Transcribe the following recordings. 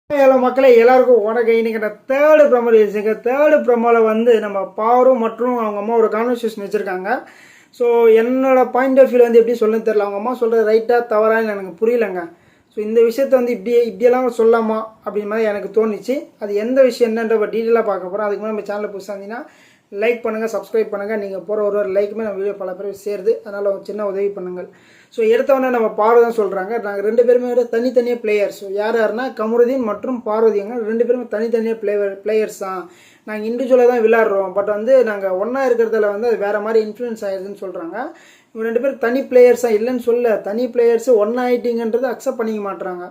Hello மக்களே, எல்லாருக்கும் வணக்கம். இன்னைக்கு நான் தேர்டு ப்ரமோ ரிலீஸுங்க. தேர்டு ப்ரமோவில் வந்து நம்ம பாரு மற்றும் அவங்க அம்மா ஒரு கான்வர்சேஷன் வச்சுருக்காங்க. ஸோ என்னோட பாயிண்ட் ஆஃப் வியூ வந்து எப்படி சொல்லணும்னு தெரியல. அவங்க அம்மா சொல்கிறது ரைட்டாக தவறான்னு எனக்கு புரியலைங்க. ஸோ இந்த விஷயத்த வந்து இப்படியெல்லாம் சொல்லாமா அப்படின்ற மாதிரி எனக்கு தோணுச்சு. அது எந்த விஷயம் என்னன்ற டீட்டெயிலாக பார்க்க போகிறோம். அதுக்கு முன்னாடி நம்ம சேனலில் புதுசாக இருந்தீங்கன்னா லைக் பண்ணுங்கள், சப்ஸ்கிரைப் பண்ணுங்கள். நீங்கள் போகிற ஒரு லைக்குமே நம்ம வீடியோ பல பேர் சேருது, அதனால் ஒரு சின்ன உதவி பண்ணுங்கள். ஸோ எடுத்தவொடனே நம்ம பார்வதி தான் சொல்கிறாங்க. நாங்கள் ரெண்டு பேருமே தனித்தனியாக பிளேயர்ஸ். ஸோ யாருன்னா கமருதீன் மற்றும் பார்வதிங்க ரெண்டு பேருமே தனித்தனியாக பிளேயர்ஸ் தான். நாங்கள் இண்டிவிஜுவலாக தான் விளையாடுறோம். பட் வந்து நாங்கள் ஒன்றா இருக்கிறதுல வந்து அது வேறு மாதிரி இன்ஃப்ளூயன்ஸ் ஆயிடுதுன்னு சொல்கிறாங்க. இவங்க ரெண்டு பேரும் தனி பிளேயர்ஸாக இல்லைன்னு சொல்ல, தனி பிளேயர்ஸு ஒன்றா ஆகிட்டிங்கன்றது அக்செப்ட் பண்ணிக்க மாட்டுறாங்க.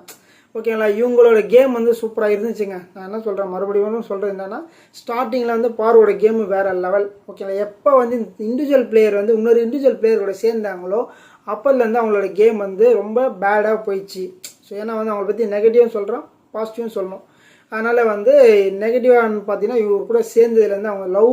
ஓகேங்களா? இவங்களோட கேம் வந்து சூப்பராக இருந்துச்சுங்க. நான் என்ன சொல்கிறேன், மறுபடியும் சொல்கிறது என்னென்னா, ஸ்டார்டிங்கில் வந்து பார்வோட கேமு வேறு லெவல். ஓகேங்களா? எப்போ வந்து இண்டிவிஜுவல் பிளேயர் வந்து இன்னொரு இண்டிவிஜுவல் பிளேயரோட சேர்ந்தாங்களோ அப்போலேருந்து அவங்களோட கேம் வந்து ரொம்ப பேடாக போயிடுச்சு. ஸோ ஏன்னா வந்து அவங்கள பற்றி நெகட்டிவும் சொல்கிறோம், பாசிட்டிவும் சொல்லணும். அதனால் வந்து நெகட்டிவானு பார்த்தீங்கன்னா இவர் கூட சேர்ந்ததுலேருந்து அவங்க லவ்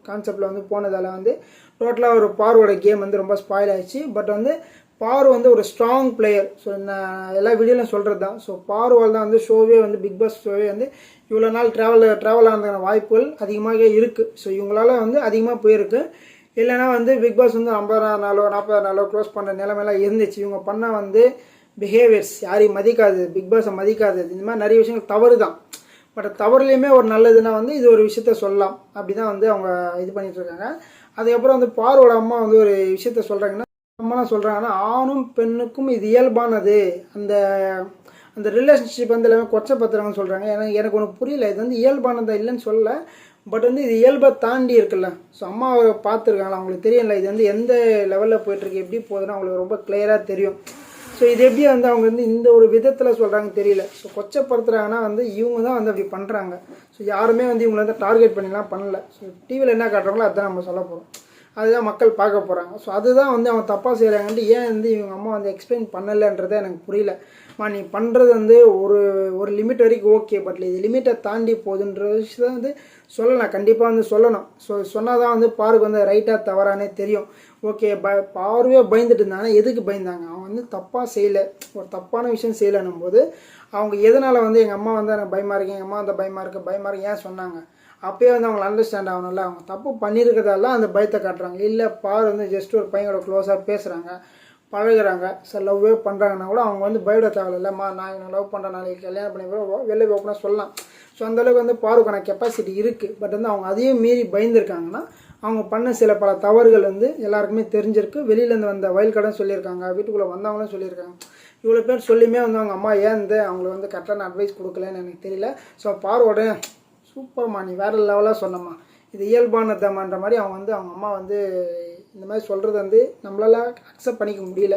கான்செப்டில் வந்து போனதால் வந்து டோட்டலாக ஒரு பார்வோட கேம் வந்து ரொம்ப ஸ்பாயில் ஆயிடுச்சு. பட் வந்து பாரு வந்து ஒரு ஸ்ட்ராங் பிளேயர். ஸோ நான் எல்லா வீடியோலையும் சொல்கிறது தான். ஸோ பாருவால் தான் வந்து ஷோவே வந்து பிக் பாஸ் ஷோவே வந்து இவ்வளோ நாள் ட்ராவல் ஆனதுக்கான வாய்ப்புகள் அதிகமாக இருக்குது. ஸோ இவங்களால வந்து அதிகமாக போயிருக்கு. இல்லைனா வந்து பிக் பாஸ் வந்து 50 நாளோ 40 நாளோ க்ளோஸ் பண்ணுற நிலைமையெல்லாம் இருந்துச்சு. இவங்க பண்ண வந்து பிஹேவியர்ஸ் யாரையும் மதிக்காது, பிக் பாஸை மதிக்காது, இந்த மாதிரி நிறைய விஷயங்கள் தவறு தான். பட் தவறுலையுமே ஒரு நல்லதுன்னா வந்து இது ஒரு விஷயத்த சொல்லலாம். அப்படி தான் வந்து அவங்க இது பண்ணிகிட்ருக்காங்க. அதுக்கப்புறம் வந்து பாரோட அம்மா வந்து ஒரு விஷயத்த சொல்கிறாங்கன்னா, அம்மாலாம் சொல்கிறாங்கன்னா ஆணும் பெண்ணுக்கும் இது இயல்பானது. அந்த அந்த ரிலேஷன்ஷிப் வந்து எல்லாமே கொச்சப்படுத்துறாங்கன்னு சொல்கிறாங்க. எனக்கு ஒன்று புரியல. இது வந்து இயல்பானதா இல்லைன்னு சொல்லலை. பட் வந்து இது இயல்பை தாண்டி இருக்குல்ல. ஸோ அம்மாவை பார்த்துருக்காங்களா, அவங்களுக்கு தெரியல இது வந்து எந்த லெவலில் போயிட்டுருக்கு, எப்படி போகுதுன்னு அவங்களுக்கு ரொம்ப கிளியராக தெரியும். ஸோ இது எப்படி வந்து அவங்க வந்து இந்த ஒரு விதத்தில் சொல்கிறாங்க தெரியல. ஸோ கொச்சப்படுத்துகிறாங்கன்னா வந்து இவங்க தான் வந்து அப்படி பண்ணுறாங்க. ஸோ யாருமே வந்து இவங்களை வந்து டார்கெட் பண்ணிலாம் பண்ணல. ஸோ டிவியில் என்ன காட்டுறாங்களோ அதுதான் நம்ம சொல்ல போகிறோம், அதுதான் மக்கள் பார்க்க போகிறாங்க. ஸோ அதுதான் வந்து அவங்க தப்பாக செய்கிறாங்கன்ட்டு ஏன் வந்து இவங்க அம்மா வந்து எக்ஸ்பிளைன் பண்ணலைன்றதை எனக்கு புரியல. நீ பண்ணுறது வந்து ஒரு லிமிட் வரைக்கும் ஓகே, பட் இது லிமிட்டை தாண்டி போகுதுன்ற விஷயத்தை வந்து சொல்லலாம், கண்டிப்பாக வந்து சொல்லணும். ஸோ சொன்னால் தான் வந்து பாருக்கு வந்து ரைட்டாக தவறானே தெரியும். ஓகே, பார்வையே பயந்துட்டு இருந்தாங்க. எதுக்கு பயந்தாங்க? அவங்க வந்து தப்பாக செய்யலை, ஒரு தப்பான விஷயம் செய்யலைன்னும் போது அவங்க எதனால் வந்து எங்கள் அம்மா வந்து எனக்கு பயமாக இருக்கு, எங்கள் அம்மா வந்து பயமாக இருக்கு ஏன் சொன்னாங்க? அப்போயே வந்து அவங்களை அண்டர்ஸ்டாண்ட் ஆகணும்ல. அவங்க தப்பு பண்ணியிருக்கிறதால அந்த பயத்தை காட்டுறாங்க. இல்லை பார் வந்து ஜஸ்ட் ஒரு பையனோட க்ளோஸாக பேசுகிறாங்க, பழகுறாங்க, சார் லவ்வே பண்ணுறாங்கன்னா கூட அவங்க வந்து பயப்பட தேவையில்லைம்மா, நான் இவனை லவ் பண்ணுறேன், நாளைக்கு கல்யாணம் பண்ணி கூட வெளில ஓப்பனாக சொல்லலாம். ஸோ அந்தளவுக்கு வந்து பாருக்கான கெப்பாசிட்டி இருக்குது. பட் வந்து அவங்க அதையும் மீறி பயந்துருக்காங்கன்னா அவங்க பண்ண பல தவறுகள் வந்து எல்லாருக்குமே தெரிஞ்சிருக்கு. வெளியிலேருந்து வந்த வயல் கடன் சொல்லியிருக்காங்க, வீட்டுக்குள்ளே வந்தவங்களும் சொல்லியிருக்காங்க. இவ்வளோ பேர் சொல்லியுமே வந்து அவங்க அம்மா ஏன் அவங்களுக்கு வந்து கரெக்டான அட்வைஸ் கொடுக்கலன்னு எனக்கு தெரியல. ஸோ பாரோட சூப்பர்மா, நீ வேறு லெவலாக சொன்னம்மா, இது இயல்பானதம்மான்ற மாதிரி அவங்க வந்து அவங்க அம்மா வந்து இந்த மாதிரி சொல்கிறது வந்து நம்மளால் அக்செப்ட் பண்ணிக்க முடியல.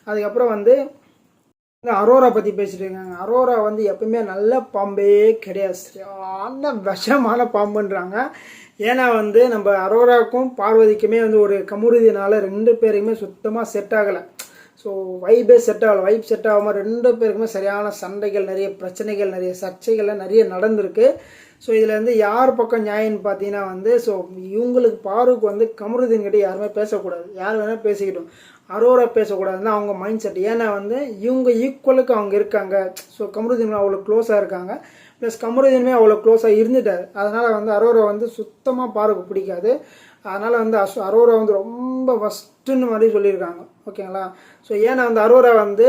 அதுக்கப்புறம் வந்து அரோரா பற்றி பேசிட்டு இருக்காங்க. அரோரா வந்து எப்பவுமே நல்ல பாம்பே கிடையாது, சரியான விஷமான பாம்புன்றாங்க. ஏன்னா வந்து நம்ம அரோராவுக்கும் பார்வதிக்குமே வந்து ஒரு கமுருதினால ரெண்டு பேருக்குமே சுத்தமாக செட் ஆகலை. ஸோ வைப் செட் ஆகாமல் ரெண்டு பேருக்குமே சரியான சண்டைகள், நிறைய பிரச்சனைகள், நிறைய சர்ச்சைகள்லாம் நிறைய நடந்திருக்கு. ஸோ இதில் வந்து யார் பக்கம் நியாயம்னு பார்த்தீங்கன்னா வந்து ஸோ இவங்களுக்கு பாருக்கு வந்து கமருதீன் கிட்டே யாருமே பேசக்கூடாது, யார் வேணால் பேசிக்கிட்டோம், அரோரா பேசக்கூடாதுன்னு அவங்க மைண்ட் செட். ஏன்னா வந்து இவங்க ஈக்குவலுக்கு அவங்க இருக்காங்க. ஸோ கமருதீன் அவ்வளோ க்ளோஸாக இருக்காங்க, ப்ளஸ் கமருதீனுமே அவ்வளோ க்ளோஸாக இருந்துட்டார். அதனால் வந்து அரோரா வந்து சுத்தமாக பாருக்கு பிடிக்காது. அதனால் வந்து அரோரா வந்து ரொம்ப ஃபஸ்ட்டுன்னு மாதிரி சொல்லியிருக்காங்க. ஓகேங்களா? ஸோ ஏன்னா வந்து அரோரா வந்து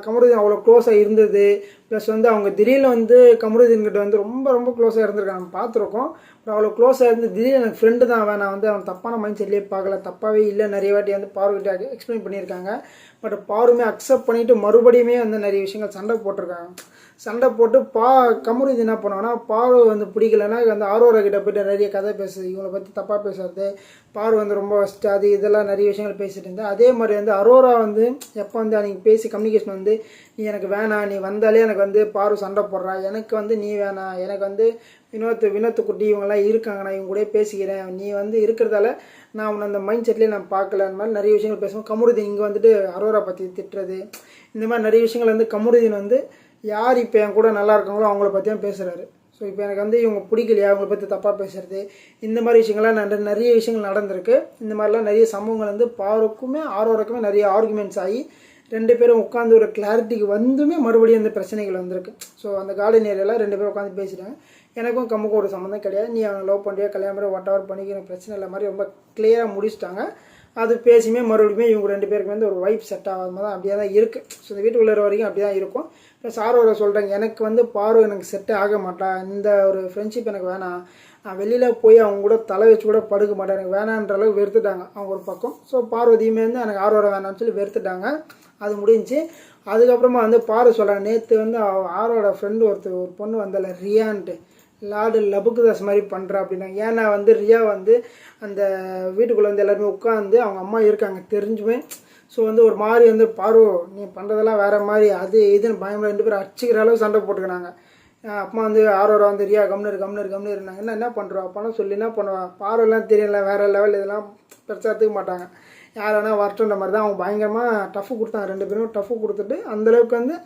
கமருதீன் அவ்வளோ க்ளோஸாக இருந்தது, ப்ளஸ் வந்து அவங்க திடீர்னு வந்து கமருதீன்கிட்ட வந்து ரொம்ப க்ளோஸாக இருந்திருக்காங்க, நம்ம பார்த்துருக்கோம். அப்புறம் அவ்வளோ க்ளோஸாக இருந்து திடீர்னு எனக்கு ஃப்ரெண்டு தான் வேணாம் வந்து அவன் தப்பான மைண்ட் செட்லேயே பார்க்கல, தப்பாகவே இல்லை, நிறைய வாட்டி வந்து பாருக்கிட்ட எக்ஸ்பிளைன் பண்ணியிருக்காங்க. பட் பாருமே அக்செப்ட் பண்ணிவிட்டு மறுபடியுமே வந்து நிறைய விஷயங்கள் சண்டை போட்டிருக்காங்க. சண்டை போட்டு கமருதீன் என்ன பண்ணுவாங்கன்னா, பாரு வந்து பிடிக்கலன்னா வந்து அரோரா கிட்ட போய்ட்டு நிறைய கதை பேசுறது, இவங்களை பற்றி தப்பாக பேசுறது, பாரு வந்து ரொம்ப ஃபஸ்ட்டு அது இதெல்லாம் நிறைய விஷயங்கள் பேசிட்டு இருந்தேன். அதே மாதிரி வந்து அரோரா வந்து எப்போ வந்து நீங்கள் பேசி கம்யூனிகேஷன் வந்து நீ எனக்கு வேணாம், நீ வந்தாலே எனக்கு வந்து பாரு சண்டை போடுறா, எனக்கு வந்து நீ வேணாம், எனக்கு வந்து வினோத்து குட்டி இவங்கெல்லாம் இருக்காங்க, நான் இவங்க கூட பேசிக்கிறேன், நீ வந்து இருக்கிறதால நான் உன்னை அந்த மைண்ட் செட்லேயே நான் பார்க்கல, அந்த மாதிரி நிறைய விஷயங்கள் பேசுவோம். கமருதீன் இங்கே வந்துட்டு அரோரா பற்றி திட்டுறது, இந்த மாதிரி நிறைய விஷயங்கள் வந்து கமருதீன் வந்து யார் இப்போ என் கூட நல்லா இருக்காங்களோ அவங்கள பற்றியும் பேசுகிறாரு. ஸோ இப்போ எனக்கு வந்து இவங்க பிடிக்கலையா, அவங்கள பற்றி தப்பாக பேசுகிறது, இந்த மாதிரி விஷயங்கள்லாம் நிறைய விஷயங்கள் நடந்திருக்கு. இந்த மாதிரிலாம் நிறைய சம்பவங்கள் வந்து பாருக்குமே ஆரோராக்குமே நிறைய ஆர்குமெண்ட்ஸ் ஆகி 2 பேரும் உட்காந்து ஒரு கிளாரிட்டிக்கு வந்துமே மறுபடியும் அந்த பிரச்சனைகள் வந்திருக்கு. ஸோ அந்த கார்டன் ஏரியாவில் 2 பேரும் உட்காந்து பேசிட்டாங்க. எனக்கும் கம்முக்கும் ஒரு சம்மந்தம் கிடையாது, நீ அவனை லவ் பண்ணுறியா கல்யாணம் பண்ணி வாட் எவர் பண்ணிக்கிற பிரச்சனை இல்லை மாதிரி ரொம்ப கிளியராக முடிச்சிட்டாங்க. அது பேசியுமே மறுபடியும் இவங்க 2 பேருக்கு வந்து ஒரு வைப் செட் ஆகாமல் தான் அப்படியே தான் இருக்குது. ஸோ இந்த வீட்டுக்குள்ள வரைக்கும் அப்படி தான் இருக்கும். ப்ளஸ் ஆரோட சொல்கிறாங்க, எனக்கு வந்து பாரு எனக்கு செட்டே ஆக மாட்டேன், இந்த ஒரு ஃப்ரெண்ட்ஷிப் எனக்கு வேணாம், நான் வெளியில் போய் அவங்க கூட தலை வச்சு கூட படுக்க மாட்டேன், எனக்கு வேணான்ற அளவுக்கு வெறுத்துட்டாங்க அவங்க ஒரு பக்கம். ஸோ பார்வதியுமே வந்து எனக்கு ஆரோட வேணாம்னு சொல்லி வெறுத்துட்டாங்க. அது முடிஞ்சு அதுக்கப்புறமா வந்து பாரு சொல்கிறாங்க, நேற்று வந்து ஆரோட ஃப்ரெண்டு ஒரு பொண்ணு வந்தால ரியான்ட்டு லார்டு லபுக்குதாஸ் மாதிரி பண்ணுறா அப்படின்னா. ஏன்னா வந்து ரியா வந்து அந்த வீட்டுக்குள்ளே வந்து எல்லாருமே உட்காந்து அவங்க அம்மா இருக்காங்க தெரிஞ்சுமே. ஸோ வந்து ஒரு மாதிரி வந்து பாரு நீ பண்ணுறதெல்லாம் வேறு மாதிரி அது இதுன்னு பயங்கர 2 பேரும் அடிச்சுக்கிற அளவு சண்டை போட்டுக்கினாங்க. அப்பா வந்து ஆரோரா வந்து ரியா கம்னு இருந்தாங்க. என்ன பண்ணுறா பணம் சொல்லி என்ன பண்ணுவா, பார்வெல்லாம் தெரியல வேறு லெவல், இதெல்லாம் பெருசாக எடுத்துக்க மாட்டாங்க, யார் வேணால் வரட்டுன்ற மாதிரி தான் அவங்க பயங்கரமாக டஃப்பு கொடுத்தாங்க. 2 பேரும் டஃப்பு கொடுத்துட்டு அந்தளவுக்கு வந்து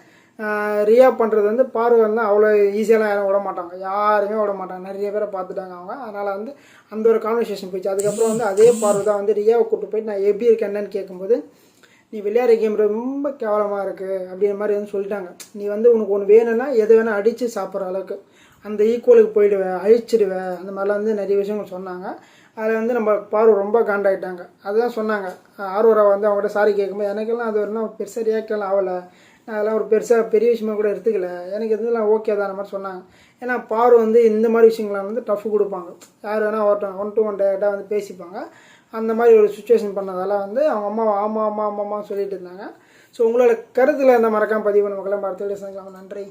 ரியா பண்ணுறது வந்து பார்வைலாம் அவ்வளோ ஈஸியாலாம் யாரும் விட மாட்டாங்க, யாருமே விட மாட்டாங்க, நிறைய பேரை பார்த்துட்டாங்க அவங்க. அதனால் வந்து அந்த ஒரு கான்வர்சேஷன் போயிடுச்சு. அதுக்கப்புறம் வந்து அதே பார்வை தான் வந்து ரியாவை கூப்பிட்டு போயிட்டு நான் எப்படி இருக்கேன்னு கேட்கும்போது, நீ விளையாடுற கேம் ரொம்ப கேவலமாக இருக்குது அப்படின்ற மாதிரி வந்து சொல்லிட்டாங்க. நீ வந்து உனக்கு ஒன்று வேணும்னா எது வேணால் அடித்து சாப்பிட்ற அளவுக்கு அந்த ஈக்குவலுக்கு போயிடுவேன், அழிச்சிடுவேன், அந்த மாதிரிலாம் வந்து நிறைய விஷயங்கள் சொன்னாங்க. அதில் வந்து நம்ம பார்வை ரொம்ப காண்டாயிட்டாங்க. அதுதான் சொன்னாங்க. ஆர்வரா வந்து அவங்கள்ட்ட சாரி கேட்கும்போது எனக்கெல்லாம் அது வரலாம் பெருசாக ரியாக்டெல்லாம் ஆகலை, நான் அதெல்லாம் ஒரு பெருசாக பெரிய விஷயமா கூட எடுத்துக்கல, எனக்கு இதெல்லாம் ஓகே தான் அந்த மாதிரி சொன்னாங்க. ஏன்னா பாரு வந்து இந்த மாதிரி விஷயங்கள்லாம் வந்து டஃப் கொடுப்பாங்க, யார் வேணால் ஒருத்தன் 1 to 1 டேரெக்டாக வந்து பேசிப்பாங்க. அந்த மாதிரி ஒரு சுச்சுவேஷன் பண்ணதால் வந்து அவங்க அம்மா ஆமாம் சொல்லிட்டு இருந்தாங்க. ஸோ உங்களோட கருத்தில் அந்த மறக்காம பதிவு பண்ண மக்களாம் பார்த்து சந்திக்கலாம். நன்றி.